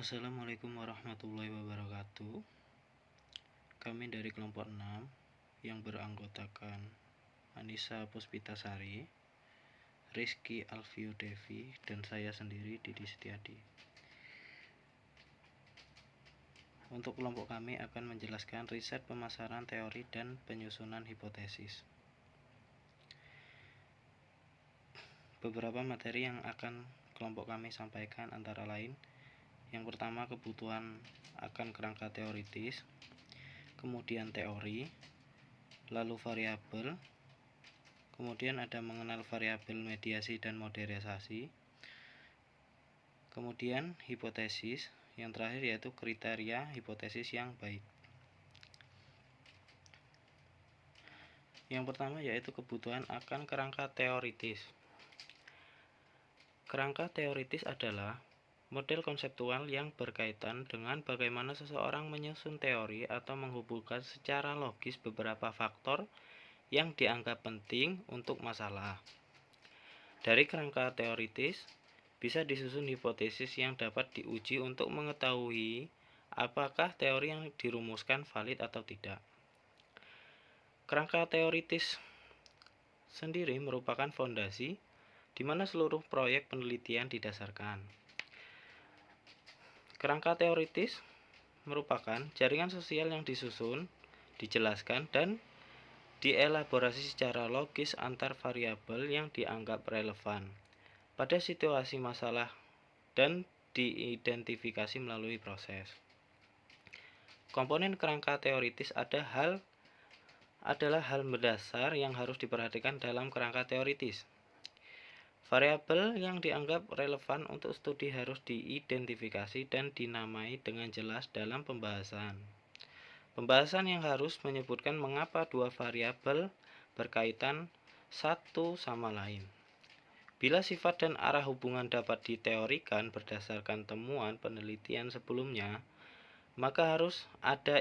Assalamualaikum warahmatullahi wabarakatuh. Kami dari kelompok 6 yang beranggotakan Anissa Puspitasari, Rizky Alfio Devi, dan saya sendiri Didi Setiadi. Untuk kelompok kami akan menjelaskan riset pemasaran teori dan penyusunan hipotesis. Beberapa materi yang akan kelompok kami sampaikan antara lain: yang pertama, kebutuhan akan kerangka teoritis, kemudian teori, lalu variabel, kemudian ada mengenal variabel mediasi dan modernisasi, kemudian hipotesis, yang terakhir yaitu kriteria hipotesis yang baik. Yang pertama yaitu kebutuhan akan kerangka teoritis. Kerangka teoritis adalah model konseptual yang berkaitan dengan bagaimana seseorang menyusun teori atau menghubungkan secara logis beberapa faktor yang dianggap penting untuk masalah. Dari kerangka teoritis bisa disusun hipotesis yang dapat diuji untuk mengetahui apakah teori yang dirumuskan valid atau tidak. Kerangka teoritis sendiri merupakan fondasi di mana seluruh proyek penelitian didasarkan. Kerangka teoritis merupakan jaringan sosial yang disusun, dijelaskan, dan dielaborasi secara logis antar variabel yang dianggap relevan pada situasi masalah dan diidentifikasi melalui proses. Komponen kerangka teoritis adalah hal mendasar yang harus diperhatikan dalam kerangka teoritis. Variabel yang dianggap relevan untuk studi harus diidentifikasi dan dinamai dengan jelas dalam pembahasan. Pembahasan yang harus menyebutkan mengapa dua variabel berkaitan satu sama lain. Bila sifat dan arah hubungan dapat diteorikan berdasarkan temuan penelitian sebelumnya, maka harus ada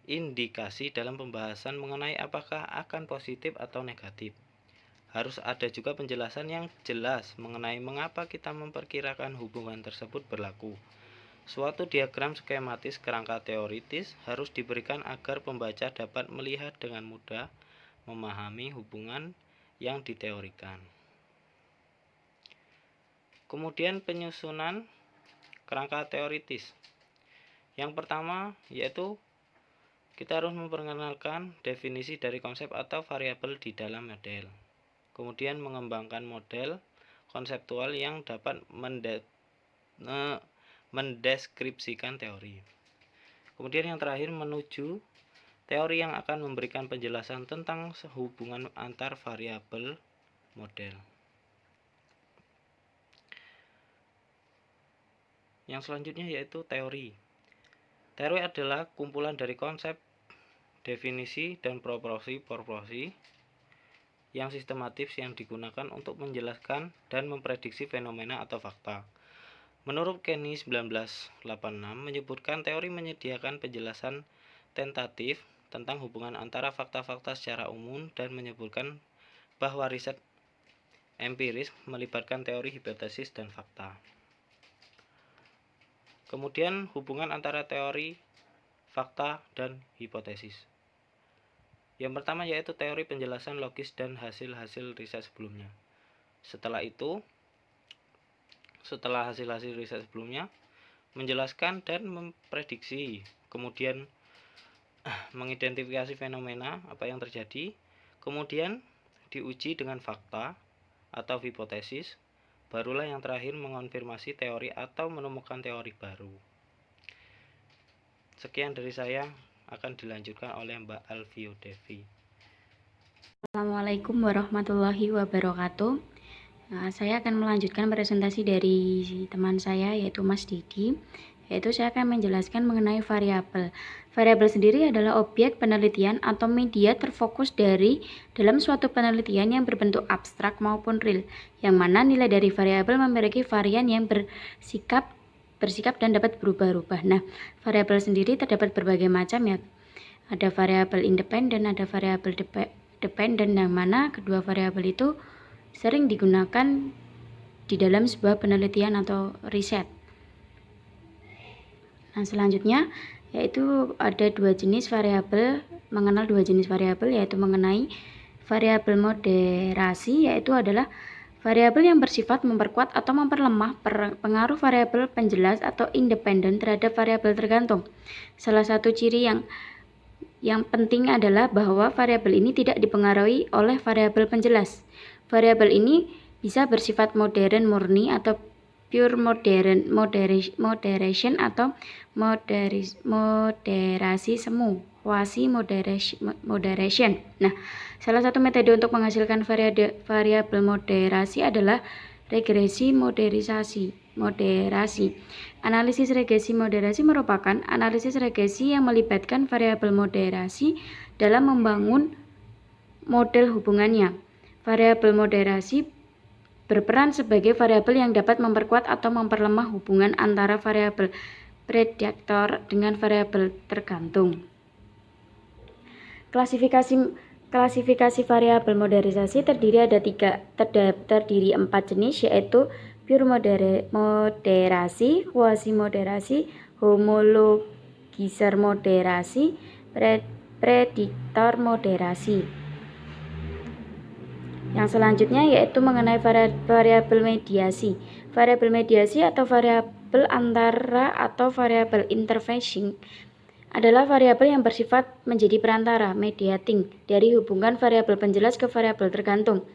indikasi dalam pembahasan mengenai apakah akan positif atau negatif. Harus ada juga penjelasan yang jelas mengenai mengapa kita memperkirakan hubungan tersebut berlaku. Suatu diagram skematis kerangka teoritis harus diberikan agar pembaca dapat melihat dengan mudah memahami hubungan yang diteorikan. Kemudian penyusunan kerangka teoritis. Yang pertama yaitu kita harus memperkenalkan definisi dari konsep atau variabel di dalam model. Kemudian mengembangkan model konseptual yang dapat mendeskripsikan teori. Kemudian yang terakhir menuju teori yang akan memberikan penjelasan tentang hubungan antar variabel model. Yang selanjutnya yaitu teori. Teori adalah kumpulan dari konsep, definisi, dan proporsi yang sistematis yang digunakan untuk menjelaskan dan memprediksi fenomena atau fakta. Menurut Kenny 1986 menyebutkan teori menyediakan penjelasan tentatif tentang hubungan antara fakta-fakta secara umum dan menyebutkan bahwa riset empiris melibatkan teori, hipotesis, dan fakta. Kemudian hubungan antara teori, fakta, dan hipotesis. Yang pertama yaitu teori penjelasan logis dan hasil-hasil riset sebelumnya. Setelah hasil-hasil riset sebelumnya, menjelaskan dan memprediksi, kemudian mengidentifikasi fenomena apa yang terjadi, kemudian diuji dengan fakta atau hipotesis, barulah yang terakhir mengonfirmasi teori atau menemukan teori baru. Sekian dari saya, akan dilanjutkan oleh Mbak Alfio Devi. Assalamualaikum warahmatullahi wabarakatuh. Saya akan melanjutkan presentasi dari teman saya yaitu Mas Didi. Yaitu saya akan menjelaskan mengenai variabel. Variabel sendiri adalah objek penelitian atau media terfokus dalam suatu penelitian yang berbentuk abstrak maupun real, yang mana nilai dari variabel memiliki varian yang bersikap dan dapat berubah-ubah. Nah, variabel sendiri terdapat berbagai macam ya. Ada variabel independen, ada variabel dependen, yang mana kedua variabel itu sering digunakan di dalam sebuah penelitian atau riset. Nah, selanjutnya yaitu ada mengenal dua jenis variabel, yaitu mengenai variabel moderasi, yaitu adalah variabel yang bersifat memperkuat atau memperlemah pengaruh variabel penjelas atau independen terhadap variabel tergantung. Salah satu ciri yang penting adalah bahwa variabel ini tidak dipengaruhi oleh variabel penjelas. Variabel ini bisa bersifat modern murni atau pure moderation atau moderasi semu, quasi moderation. Nah, salah satu metode untuk menghasilkan variabel moderasi adalah regresi moderasi. Analisis regresi moderasi merupakan analisis regresi yang melibatkan variabel moderasi dalam membangun model hubungannya. Variabel moderasi berperan sebagai variabel yang dapat memperkuat atau memperlemah hubungan antara variabel prediktor dengan variabel tergantung. Klasifikasi variabel moderasi terdiri 4 jenis, yaitu pure moderasi, quasi moderasi, homologisir moderasi, prediktor moderasi. Yang selanjutnya yaitu mengenai variabel mediasi. Variabel mediasi atau variabel antara atau variabel interfacing adalah variabel yang bersifat menjadi perantara, mediating, dari hubungan variabel penjelas ke variabel tergantung.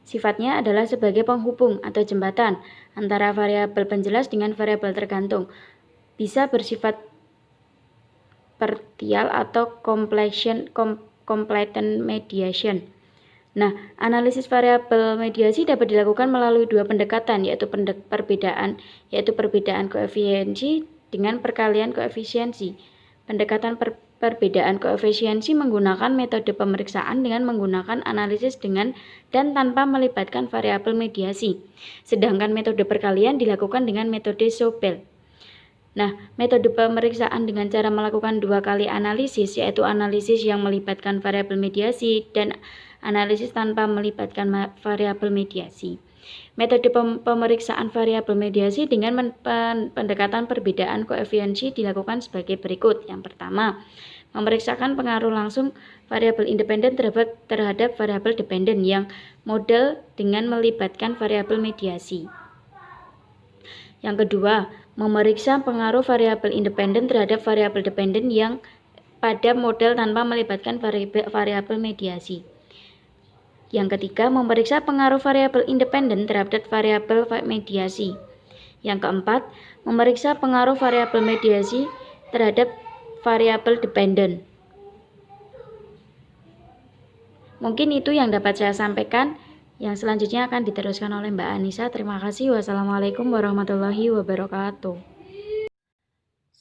Sifatnya adalah sebagai penghubung atau jembatan antara variabel penjelas dengan variabel tergantung. Bisa bersifat partial atau completion mediation. Nah, analisis variabel mediasi dapat dilakukan melalui dua pendekatan, yaitu perbedaan koefisiensi dengan perkalian koefisiensi. Pendekatan perbedaan koefisiensi menggunakan metode pemeriksaan dengan menggunakan analisis dengan dan tanpa melibatkan variabel mediasi. Sedangkan metode perkalian dilakukan dengan metode Sobel. Nah, metode pemeriksaan dengan cara melakukan 2 kali analisis, yaitu analisis yang melibatkan variabel mediasi dan analisis tanpa melibatkan variabel mediasi. Metode pemeriksaan variabel mediasi dengan pendekatan perbedaan koefisiensi dilakukan sebagai berikut. Yang pertama, memeriksakan pengaruh langsung variabel independen terhadap variabel dependen yang model dengan melibatkan variabel mediasi. Yang kedua, memeriksa pengaruh variabel independen terhadap variabel dependen yang pada model tanpa melibatkan variabel mediasi. Yang ketiga, memeriksa pengaruh variabel independen terhadap variabel mediasi. Yang keempat, memeriksa pengaruh variabel mediasi terhadap variabel dependen. Mungkin itu yang dapat saya sampaikan. Yang selanjutnya akan diteruskan oleh Mbak Anissa. Terima kasih. Wassalamualaikum warahmatullahi wabarakatuh.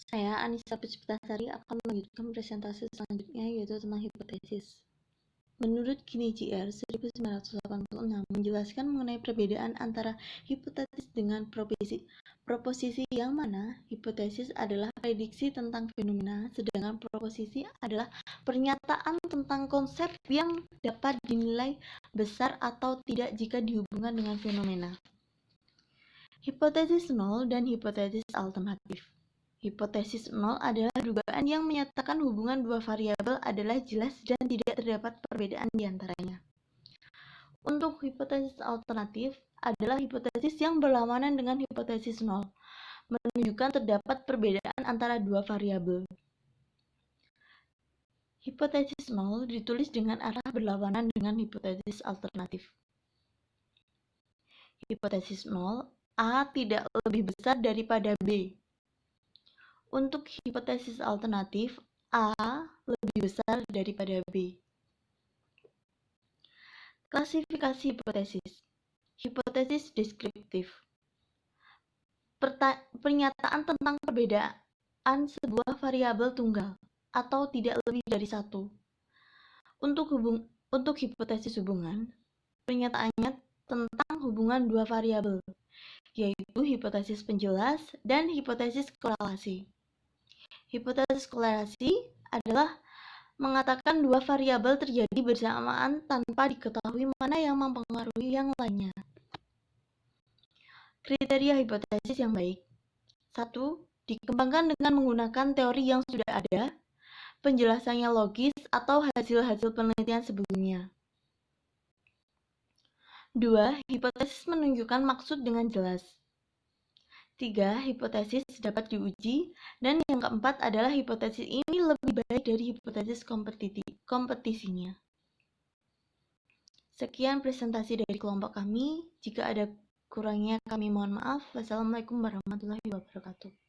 Saya Anissa Puspitasari akan melanjutkan presentasi selanjutnya, yaitu tentang hipotesis. Menurut Gini Jr. 1986 menjelaskan mengenai perbedaan antara hipotesis dengan proposisi, yang mana hipotesis adalah prediksi tentang fenomena, sedangkan proposisi adalah pernyataan tentang konsep yang dapat dinilai besar atau tidak jika dihubungkan dengan fenomena. Hipotesis nol dan hipotesis alternatif. Hipotesis nol adalah dugaan yang menyatakan hubungan dua variabel adalah jelas dan tidak terdapat perbedaan di antaranya. Untuk hipotesis alternatif adalah hipotesis yang berlawanan dengan hipotesis nol, menunjukkan terdapat perbedaan antara dua variabel. Hipotesis nol ditulis dengan arah berlawanan dengan hipotesis alternatif. Hipotesis nol, A tidak lebih besar daripada B. Untuk hipotesis alternatif, A lebih besar daripada B. Klasifikasi hipotesis. Hipotesis deskriptif. Pernyataan tentang perbedaan sebuah variabel tunggal atau tidak lebih dari satu. Untuk hipotesis hubungan, pernyataannya tentang hubungan dua variabel, yaitu hipotesis penjelas dan hipotesis korelasi. Hipotesis korelasi adalah mengatakan dua variabel terjadi bersamaan tanpa diketahui mana yang mempengaruhi yang lainnya. Kriteria hipotesis yang baik. 1. dikembangkan dengan menggunakan teori yang sudah ada, penjelasannya logis, atau hasil-hasil penelitian sebelumnya. 2. Hipotesis menunjukkan maksud dengan jelas. 3. Hipotesis dapat diuji. Dan yang keempat adalah hipotesis ini lebih baik dari hipotesis kompetisinya. Sekian presentasi dari kelompok kami. Jika ada kurangnya kami mohon maaf. Wassalamualaikum warahmatullahi wabarakatuh.